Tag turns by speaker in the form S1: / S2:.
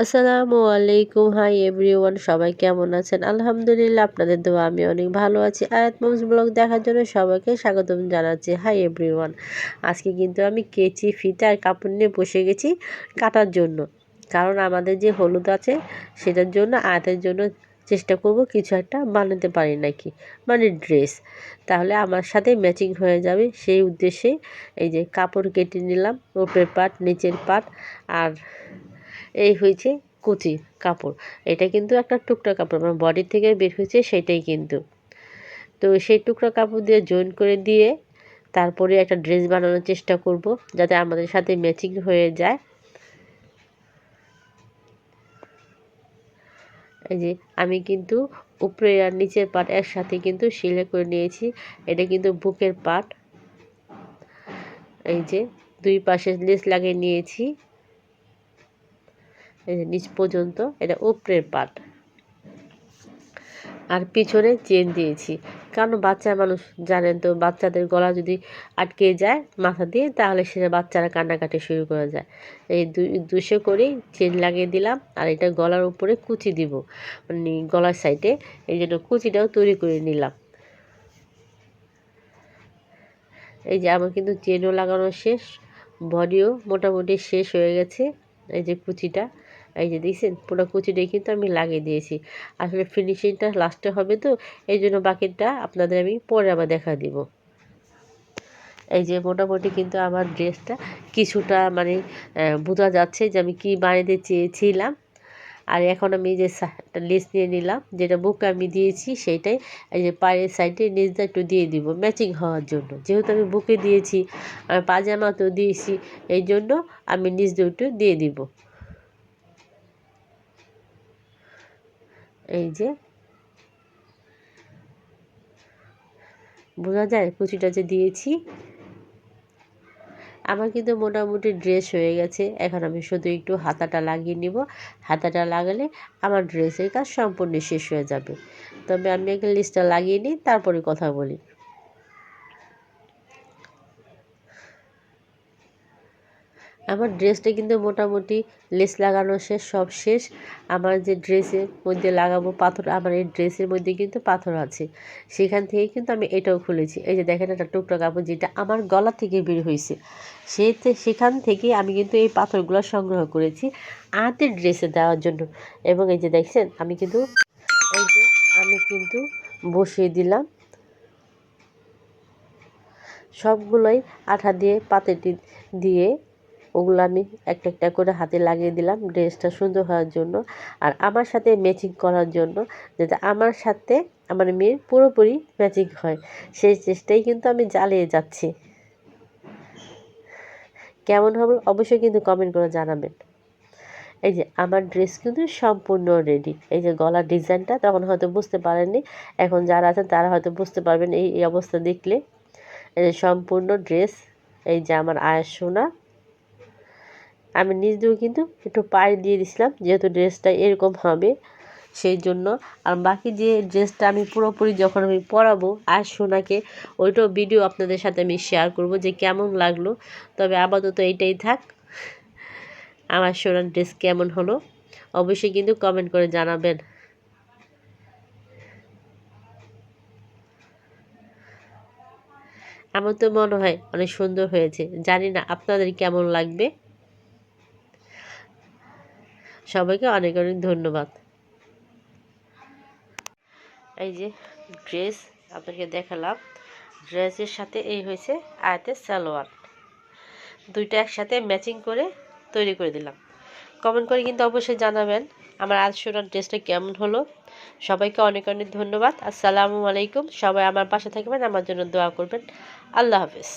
S1: আসসালামু আলাইকুম। Hi everyone, সবাই কেমন আছেন? আলহামদুলিল্লাহ, আপনাদের দোয়া আমি অনেক ভালো আছি। আয়াত মমস ব্লগ দেখার জন্য সবাইকে স্বাগতম জানাচ্ছি। হাই এভরিওয়ান, আজকে কিন্তু আমি কেচি, ফিতা আর কাপড় নিয়ে বসে গেছি কাটার জন্য। কারণ আমাদের যে হলুদ আছে সেটার জন্য আয়াতের জন্য চেষ্টা করব কিছু একটা বানাতে পারি নাকি, মানে ড্রেস, তাহলে আমার সাথে ম্যাচিং হয়ে যাবে। সেই উদ্দেশ্যে এই যে কাপড় কেটে নিলাম, উপরের পাট, নিচের পাট, আর এই হয়েছে কুচি কাপড়। এটা কিন্তু একটা টুকরা কাপড়, আমার বডির থেকে বের হয়েছে সেটাই কিন্তু। তো সেই টুকরা কাপড় দিয়ে জয়েন করে দিয়ে তারপরে একটা ড্রেস বানানোর চেষ্টা করব যাতে আমাদের সাথে ম্যাচিং হয়ে যায়। এই যে আমি কিন্তু উপরে আর নিচের পাট একসাথে কিন্তু সেলাই করে নিয়েছি। এটা কিন্তু বুকের পাট। এই যে দুই পাশে লেস লাগিয়ে নিয়েছি, এই যে নিচ পর্যন্ত এটা উপরের পাট। আর পিছনে চেন দিয়েছি, কারণ বাচ্চা মানুষ জানেন তো, বাচ্চাদের গলা যদি আটকে যায় মাথা দিয়ে তাহলে সেটা বাচ্চারা কান্নাকাটি শুরু করে যায়। এই দুশো করেই চেন লাগিয়ে দিলাম। আর এটা গলার উপরে কুচি দিব, মানে গলার সাইডে, এই জন্য কুচিটাও তৈরি করে নিলাম। এই যে আমার কিন্তু চেনও লাগানো শেষ, বডিও মোটামুটি শেষ হয়ে গেছে। এই যে কুচিটা, এই যে দেখছেন পুরো কুচিটাই কিন্তু আমি লাগিয়ে দিয়েছি। আসলে ফিনিশিংটা লাস্টে হবে তো, এই জন্য বাকিটা আপনাদের আমি পরে আবার দেখা দিব। এই যে মোটামুটি কিন্তু আমার ড্রেসটা কিছুটা মানে বোঝা যাচ্ছে যে আমি কী বানাতে চেয়েছিলাম। আর এখন আমি যে একটা লেস নিয়ে নিলাম, যেটা বুকে আমি দিয়েছি সেইটাই এই যে পায়ের সাইডে নিচটা একটু দিয়ে দিব ম্যাচিং হওয়ার জন্য। যেহেতু আমি বুকে দিয়েছি, আমি পাজামাতেও দিয়েছি, এই জন্য আমি নিচ দিয়ে একটু দিয়ে দিব। এই যে বোঝা যায় কুচিটা যে দিয়েছি। আমার কিন্তু মোটামুটি ড্রেস হয়ে গেছে। এখন আমি শুধু একটু হাতাটা লাগিয়ে নিব। হাতাটা লাগালে আমার ড্রেসের কাজ সম্পূর্ণ শেষ হয়ে যাবে। তবে আমি আগে লেসটা লাগিয়ে নিই, তারপরে কথা বলি। আমার ড্রেসটা কিন্তু মোটামুটি লেস লাগানো শেষ, সব শেষ। আমার যে ড্রেসের মধ্যে লাগাবো পাথর, আমার এই ড্রেসের মধ্যে কিন্তু পাথর আছে, সেখান থেকে কিন্তু আমি এটাও খুলেছি। এই যে দেখেন একটা টুকরা কাপড় যেটা আমার গলা থেকে বের হয়েছে, সেখান থেকে আমি কিন্তু এই পাথরগুলো সংগ্রহ করেছি আয়াতের ড্রেসে দেওয়ার জন্য। এবং এই যে দেখছেন আমি কিন্তু বসিয়ে দিলাম সবগুলোই আঠা দিয়ে, পাতেটি দিয়ে ওগুলো আমি একটা একটা করে হাতে লাগিয়ে দিলাম ড্রেসটা সুন্দর হওয়ার জন্য, আর আমার সাথে ম্যাচিং করার জন্য, যাতে আমার সাথে আমার মেয়ের পুরোপুরি ম্যাচিং হয়। সেই চেষ্টাই কিন্তু আমি চালিয়ে যাচ্ছি। কেমন হবে অবশ্যই কিন্তু কমেন্ট করে জানাবেন। এই যে আমার ড্রেস কিন্তু সম্পূর্ণ রেডি। এই যে গলার ডিজাইনটা তখন হয়তো বুঝতে পারেননি, এখন যারা আছেন তারা হয়তো বুঝতে পারবেন এই অবস্থা দেখলে। এই যে সম্পূর্ণ ড্রেস, এই যে আমার আয়ের সোনা। আমি নিচ দিয়েও কিন্তু একটু পাড় দিয়ে দিছিলাম, যেহেতু ড্রেসটা এরকম হবে সেই জন্য। আর বাকি যে ড্রেসটা আমি পুরোপুরি যখন আমি পরাবো আর সোনাকে, ওইটাও ভিডিও আপনাদের সাথে আমি শেয়ার করব যে কেমন লাগলো। তবে আপাতত এইটাই থাক। আমার সোনার ড্রেস কেমন হলো অবশ্যই কিন্তু কমেন্ট করে জানাবেন। আমার তো মনে হয় অনেক সুন্দর হয়েছে, জানি না আপনাদের কেমন লাগবে। সবাইকে অনেক অনেক ধন্যবাদ। এই যে ড্রেস আপনাকে দেখালাম, ড্রেসের সাথে এই হয়েছে আয়াতের সালোয়ার, দুইটা একসাথে ম্যাচিং করে তৈরি করে দিলাম। কমেন্ট করে কিন্তু অবশ্যই জানাবেন আমার আজকের ড্রেসটা কেমন হলো। সবাইকে অনেক অনেক ধন্যবাদ। আসসালামু আলাইকুম। সবাই আমার পাশে থাকবেন, আমার জন্য দোয়া করবেন। আল্লাহ হাফেজ।